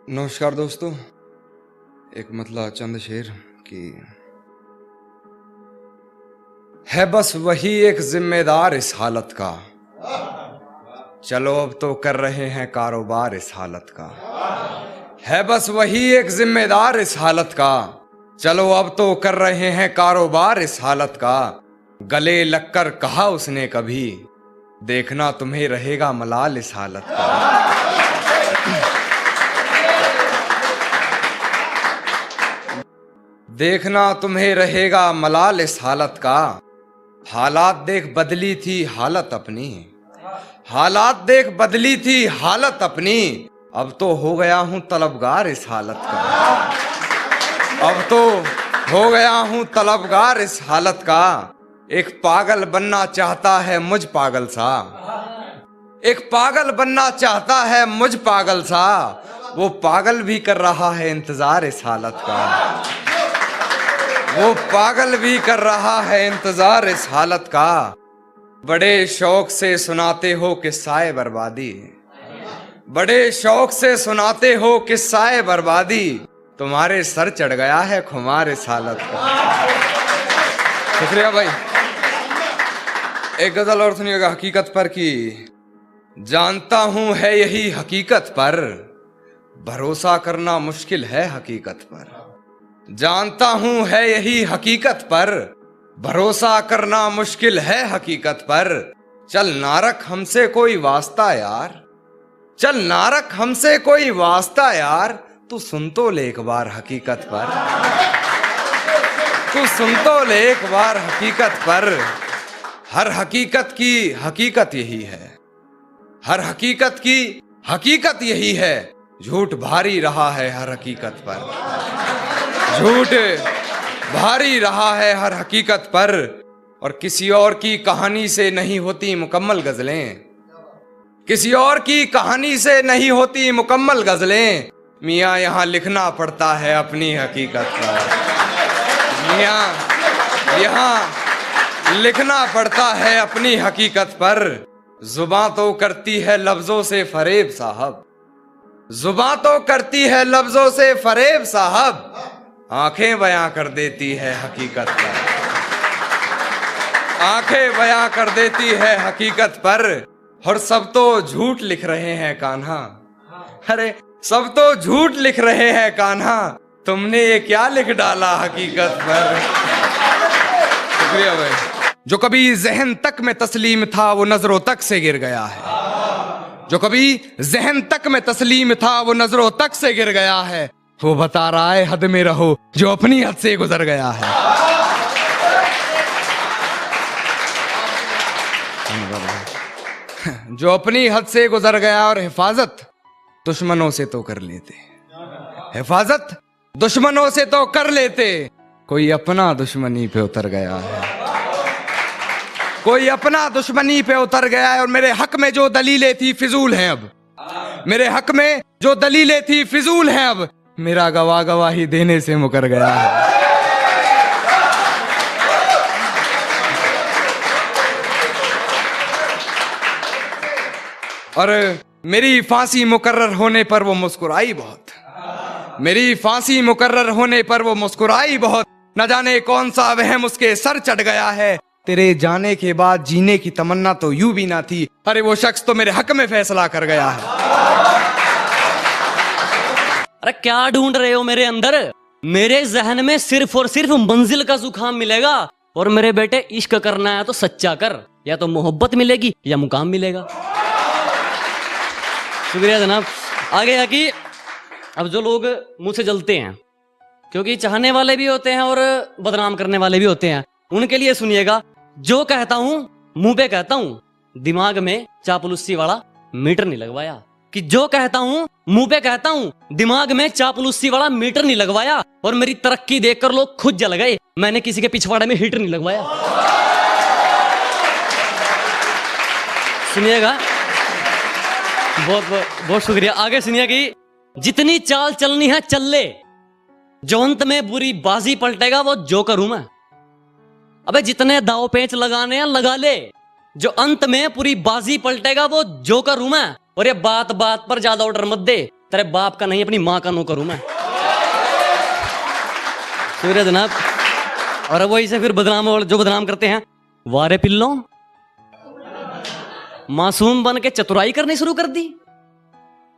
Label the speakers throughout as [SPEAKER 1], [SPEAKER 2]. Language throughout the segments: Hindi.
[SPEAKER 1] नमस्कार दोस्तों। एक मतला चंद शेर की है बस वही एक जिम्मेदार इस हालत का। चलो अब तो कर रहे हैं कारोबार इस हालत का। है बस वही एक जिम्मेदार इस हालत का। चलो अब तो कर रहे हैं कारोबार इस हालत का। गले लगकर कहा उसने कभी, देखना तुम्हें रहेगा मलाल इस हालत का। देखना तुम्हें रहेगा मलाल इस हालत का। हालात देख बदली थी हालत अपनी। हालात देख बदली थी हालत अपनी। अब तो हो गया हूं तलबगार इस हालत का। अब तो हो गया हूं तलबगार इस हालत का। एक पागल बनना चाहता है मुझ पागल सा। एक पागल बनना चाहता है मुझ पागल सा। वो पागल भी कर रहा है इंतजार इस हालत का। वो पागल भी कर रहा है इंतजार इस हालत का। बड़े शौक से सुनाते हो किस्साए बर्बादी। बड़े शौक से सुनाते हो किस्साए बर्बादी। तुम्हारे सर चढ़ गया है खुमार इस हालत का। शुक्रिया भाई। एक गजल और सुनिएगा हकीकत पर की। जानता हूं है यही हकीकत पर, भरोसा करना मुश्किल है हकीकत पर। जानता हूं है यही हकीकत पर, भरोसा करना मुश्किल है हकीकत पर। चल ना रख हमसे कोई वास्ता यार। चल ना रख हमसे कोई वास्ता यार। तू सुन तो ले एक बार हकीकत पर। तू सुन तो ले एक बार हकीकत पर। हर हकीकत की हकीकत यही है। हर हकीकत की हकीकत यही है। झूठ भारी रहा है हर हकीकत पर। झूठ भारी रहा है हर हकीकत पर। और किसी और की कहानी से नहीं होती मुकम्मल गजलें। किसी और की कहानी से नहीं होती मुकम्मल गजलें। मियाँ यहाँ लिखना पड़ता है अपनी हकीकत पर। मियाँ यहाँ लिखना पड़ता है अपनी हकीकत पर। जुबां तो करती है लफ्जों से फरेब साहब। जुबां तो करती है लफ्जों से फरेब साहब। आंखें बयां कर देती है हकीकत पर। आंखें बयां कर देती है हकीकत पर। और सब तो झूठ लिख रहे हैं कान्हा। अरे सब तो झूठ लिख रहे हैं कान्हा। तुमने ये क्या लिख डाला हकीकत पर। शुक्रिया भाई। जो कभी जहन तक में तस्लीम था वो नजरों तक से गिर गया है। जो कभी जहन तक में तस्लीम था वो नजरों तक से गिर गया है। वो बता रहा है हद में रहो जो अपनी हद से गुजर गया है। जो अपनी हद से गुजर गया। और हिफाजत दुश्मनों से तो कर लेते। हिफाजत दुश्मनों से तो कर लेते। कोई अपना दुश्मनी पे उतर गया है। कोई अपना दुश्मनी पे उतर गया है। और मेरे हक में जो दलीलें थी फिजूल हैं अब। मेरे हक में जो दलीलें थी फिजूल हैं अब। मेरा गवाही देने से मुकर गया है। और मेरी फांसी मुकर्रर होने पर वो मुस्कुराई बहुत। मेरी फांसी मुकर्रर होने पर वो मुस्कुराई बहुत। न जाने कौन सा वहम उसके सर चढ़ गया है। तेरे जाने के बाद जीने की तमन्ना तो यूं भी ना थी। अरे वो शख्स तो मेरे हक में फैसला कर गया है।
[SPEAKER 2] अरे क्या ढूंढ रहे हो मेरे अंदर। मेरे जहन में सिर्फ और सिर्फ मंजिल का जुकाम मिलेगा। और मेरे बेटे इश्क करना है तो सच्चा कर। या तो मोहब्बत मिलेगी या मुकाम मिलेगा। शुक्रिया जनाब। आगे है कि अब जो लोग मुंह से जलते हैं, क्योंकि चाहने वाले भी होते हैं और बदनाम करने वाले भी होते हैं, उनके लिए सुनिएगा। जो कहता हूं मुंह पे कहता हूं, दिमाग में चापलूसी वाला मीटर नहीं लगवाया। कि जो कहता हूं मुंह पे कहता हूं, दिमाग में चापलूसी वाला मीटर नहीं लगवाया। और मेरी तरक्की देखकर लोग खुद जल गए। मैंने किसी के पिछवाड़े में हीटर नहीं लगवाया। सुनिएगा। बहुत बहुत बहुत शुक्रिया। आगे सुनिए कि जितनी चाल चलनी है चल ले। जो अंत में बुरी बाजी पलटेगा वो जोकर हूं मैं। अबे जितने दाव पेंच लगाने हैं लगा ले। जो अंत में पूरी बाजी पलटेगा वो जोकर हूं मैं। और ये बात बात पर ज्यादा ऑर्डर मत दे। तेरे बाप का नहीं, अपनी माँ का नौकर हूं मैं। शुक्रिया जनाब। और वही से फिर बदनाम, और जो बदनाम करते हैं, वारे पिल्लो मासूम बन के चतुराई करनी शुरू कर दी।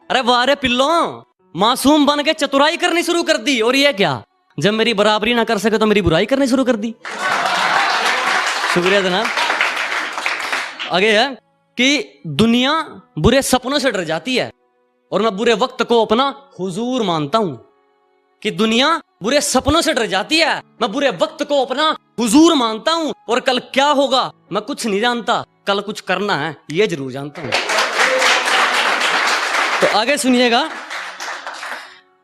[SPEAKER 2] अरे वारे पिल्लो मासूम बन के चतुराई करनी शुरू कर दी, और ये क्या, जब मेरी बराबरी ना कर सके तो मेरी बुराई करनी शुरू कर दी। शुक्रिया जनाब। आगे है कि दुनिया बुरे सपनों से डर जाती है और मैं बुरे वक्त को अपना हुजूर मानता हूं। कि दुनिया बुरे सपनों से डर जाती है, मैं बुरे वक्त को अपना हुजूर मानता हूं, और कल क्या होगा मैं कुछ नहीं जानता, कल कुछ करना है ये जरूर जानता हूं। तो आगे सुनिएगा,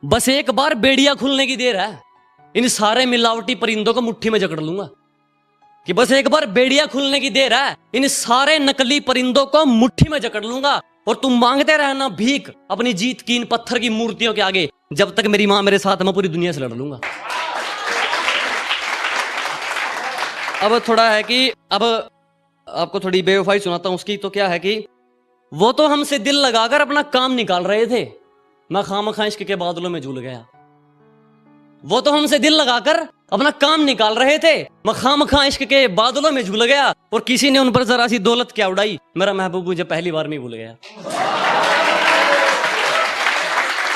[SPEAKER 2] बस एक बार बेड़िया खुलने की देर है, इन सारे मिलावटी परिंदों को मुट्ठी में जकड़ लूंगा। कि बस एक बार बेड़िया खुलने की देर है, इन सारे नकली परिंदों को मुट्ठी में जकड़ लूंगा, और तुम मांगते रहना भीख अपनी जीत की इन पत्थर की मूर्तियों के आगे, जब तक मेरी मां मेरे साथ, मैं पूरी दुनिया से लड़ लूंगा। अब थोड़ा है कि अब आपको थोड़ी बेवफाई सुनाता हूं उसकी। तो क्या है कि वो तो हमसे दिल लगाकर अपना काम निकाल रहे थे, मैं खामखा इश्क के बादलों में झूल गया। वो तो हमसे दिल लगाकर अपना काम निकाल रहे थे, मैं खामखा इश्क के बादलों में झूल गया, और किसी ने उन पर जरा सी दौलत क्या उड़ाई, मेरा महबूब मुझे पहली बार में भूल गया।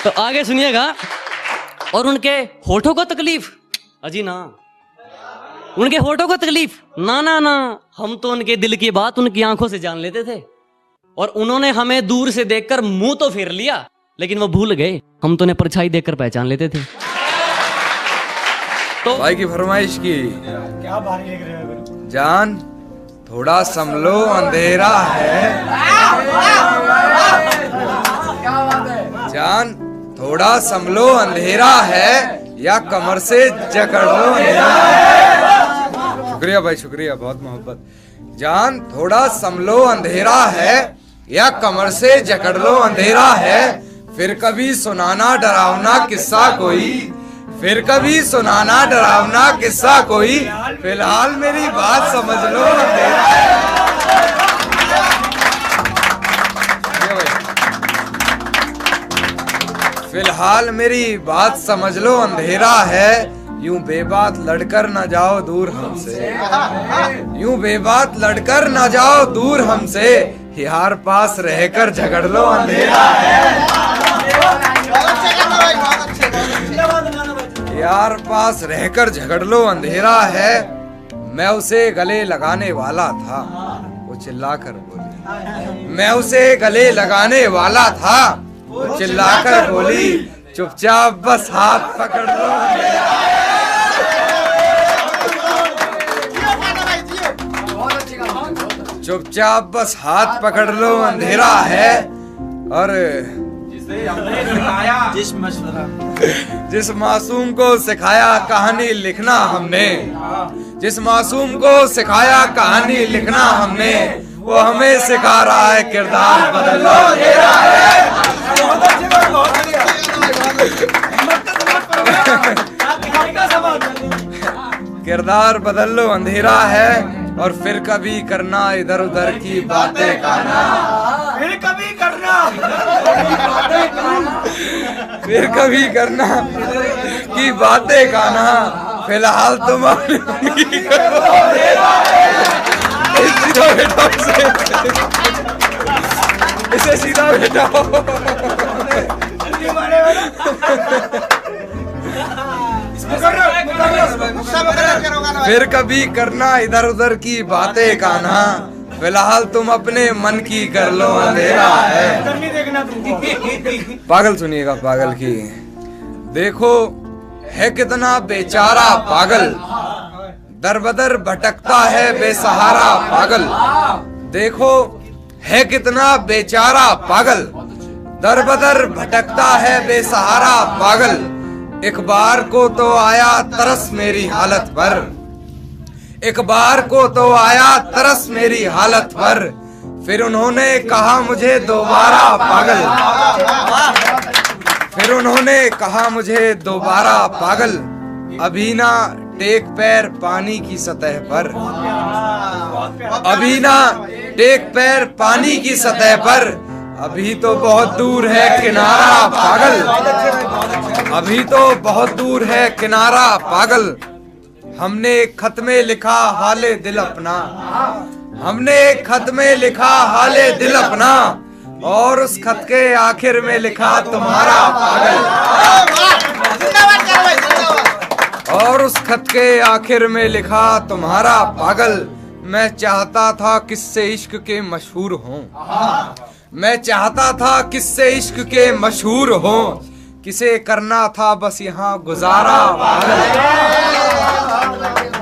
[SPEAKER 2] तो आगे सुनिएगा, और उनके होठों को तकलीफ, अजी ना, उनके होठों को तकलीफ ना ना ना, हम तो उनके दिल की बात उनकी आंखों से जान लेते थे, और उन्होंने हमें दूर से देखकर मुंह तो फेर लिया, लेकिन वो भूल गए हम तो उन्हें परछाई देखकर पहचान लेते थे। तो
[SPEAKER 1] भाई की फरमाइश की,
[SPEAKER 3] क्या भारी लग रहा है
[SPEAKER 1] जान थोड़ा संभलो अंधेरा है, जान थोड़ा संभलो अंधेरा है, या कमर से जकड़ लो अंधेरा है। शुक्रिया भाई, शुक्रिया, बहुत मोहब्बत। जान थोड़ा संभलो अंधेरा है, या कमर से जकड़ लो अंधेरा है, फिर कभी सुनाना डरावना किस्सा कोई, फिर कभी सुनाना डरावना किस्सा कोई, फिलहाल मेरी बात समझ लो अंधेरा है। फिलहाल मेरी बात समझ लो अंधेरा है, यूं बेबात लड़कर न जाओ दूर हमसे, यूं बेबात लड़कर न जाओ दूर हमसे, यार पास रहकर झगड़ लो अंधेरा है, यार पास रहकर झगड़ लो अंधेरा है। मैं उसे गले लगाने वाला था, वो चिल्लाकर बोली, मैं उसे गले लगाने वाला था, वो चिल्लाकर बोली, चुपचाप बस हाथ पकड़ लो अंधेरा है। चुपचाप बस हाथ पकड़ लो अंधेरा है। और जिस मासूम को सिखाया कहानी लिखना हमने, जिस मासूम को सिखाया कहानी लिखना हमने, वो हमें सिखा रहा है किरदार बदल लो अंधेरा है। किरदार बदल लो अंधेरा है, और फिर कभी करना इधर उधर की बातें कहना,
[SPEAKER 3] फिर कभी करना,
[SPEAKER 1] फिर कभी करना की बातें कहना, फिलहाल तुम अपनी करो। सीधा बैठाओ इसे सीधा बैठाओ। फिर कभी करना इधर उधर की बातें कहना, फिलहाल तुम अपने मन की कर लो अंधेरा है। पागल सुनिएगा, पागल की देखो है कितना बेचारा पागल, दर बदर भटकता है बेसहारा पागल, देखो है कितना बेचारा पागल, दर बदर भटकता है बेसहारा पागल। एक बार को तो आया तरस मेरी हालत पर, एक बार को तो आया तरस मेरी हालत पर, फिर उन्होंने कहा मुझे दोबारा पागल, फिर उन्होंने कहा मुझे दोबारा पागल। अभी ना टेक पैर पानी की सतह पर, अभी ना टेक पैर पानी की सतह पर, अभी तो बहुत दूर है किनारा पागल, अभी तो बहुत दूर है किनारा पागल। हमने एक खत में लिखा हाले दिल अपना, हमने एक खत में लिखा हाले दिल अपना, और उस खत के आखिर में लिखा तुम्हारा पागल, और उस खत के आखिर में लिखा तुम्हारा पागल। मैं चाहता था किससे इश्क के मशहूर हों, मैं चाहता था किससे इश्क के मशहूर हों, किसे करना था बस यहाँ गुजारा पागल,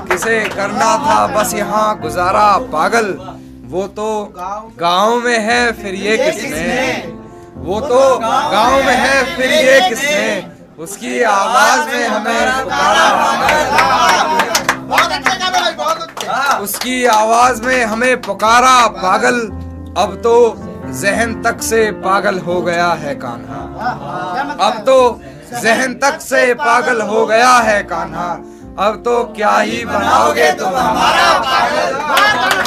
[SPEAKER 1] किसे करना था बस यहाँ गुजारा पागल। वो तो गांव में है फिर ये किसने, वो तो गांव में है फिर ये किसने, उसकी आवाज में हमें पुकारा पागल, उसकी आवाज में हमें पुकारा पागल। अब तो जहन तक से पागल हो गया है कान्हा, अब तो जहन तक से पागल हो गया है कान्हा, अब तो क्या ही बनाओगे तुम हमारा पागल।